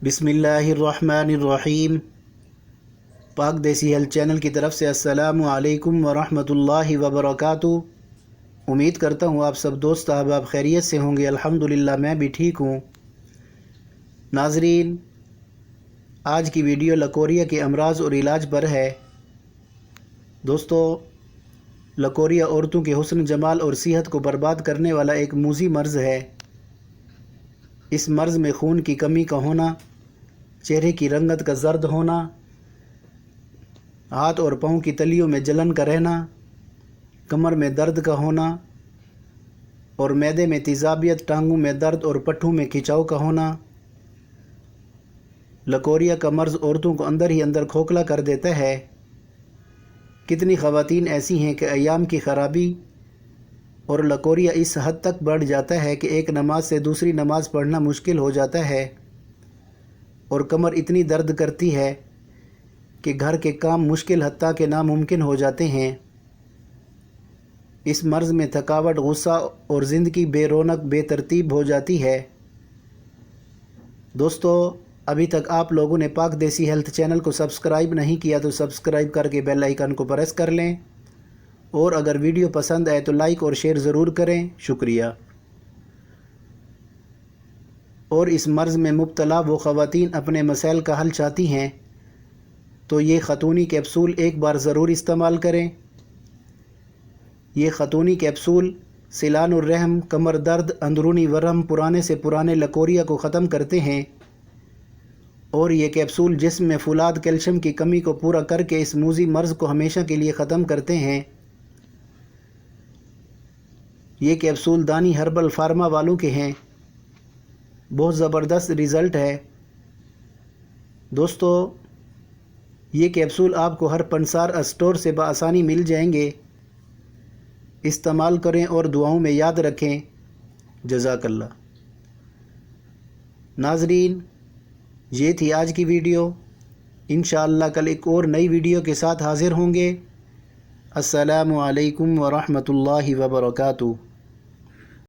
बिस्मिल्लाहिर्रहमानिर्रहीम। पाक देसी हेल्थ चैनल की तरफ से अस्सलामु अलैकुम वरहमतुल्लाहि वबरकातुहू। उम्मीद करता हूँ आप सब दोस्त अहबाब खैरियत से होंगे। अल्हम्दुलिल्लाह मैं भी ठीक हूँ। नाजरीन, आज की वीडियो लकोरिया के अमराज और इलाज पर है। दोस्तों, लकोरिया औरतों के हुस्न जमाल और सेहत को बर्बाद करने वाला एक मूज़ी मर्ज़ है। इस मर्ज़ में खून की कमी का होना, चेहरे की रंगत का जर्द होना, हाथ और पाँव की तलियों में जलन का रहना, कमर में दर्द का होना और मैदे में तेज़ाबियत, टांगों में दर्द और पट्ठों में खिंचाव का होना। लकोरिया का मर्ज़ औरतों को अंदर ही अंदर खोखला कर देता है। कितनी ख़वातीन ऐसी हैं कि अय्याम की ख़राबी और लकोरिया इस हद तक बढ़ जाता है कि एक नमाज से दूसरी नमाज पढ़ना मुश्किल हो जाता है और कमर इतनी दर्द करती है कि घर के काम मुश्किल हत्ता के नामुमकिन हो जाते हैं। इस मर्ज़ में थकावट, गुस्सा और ज़िंदगी बेरौनक, बेतरतीब हो जाती है। दोस्तों, अभी तक आप लोगों ने पाक देसी हेल्थ चैनल को सब्सक्राइब नहीं किया तो सब्सक्राइब करके बेल आइकन को प्रेस कर लें और अगर वीडियो पसंद आए तो लाइक और शेयर ज़रूर करें। शुक्रिया। और इस मर्ज़ में मुब्तला वो ख़वातीन अपने मसाइल का हल चाहती हैं तो ये ख़तूनी कैप्सूल एक बार ज़रूर इस्तेमाल करें। ये ख़तूनी कैप्सूल सिलानुर रहम, कमर दर्द, अंदरूनी वरम, पुराने से पुराने लकोरिया को ख़त्म करते हैं और ये कैप्सूल जिस्म में फुलाद, कैल्शियम की कमी को पूरा करके इस मूज़ी मर्ज़ को हमेशा के लिए ख़त्म करते हैं। ये कैप्सूल दानी हर्बल फार्मा वालों के हैं। बहुत ज़बरदस्त रिज़ल्ट है। दोस्तों, ये कैप्सूल आपको हर पंसार स्टोर से बआसानी मिल जाएंगे। इस्तेमाल करें और दुआओं में याद रखें। जज़ाकल्लाह। नाज़रीन, ये थी आज की वीडियो। इंशाअल्लाह कल एक और नई वीडियो के साथ हाज़िर होंगे। अस्सलामु अलैकुम वरहमतुल्लाहि वबरकातुहू।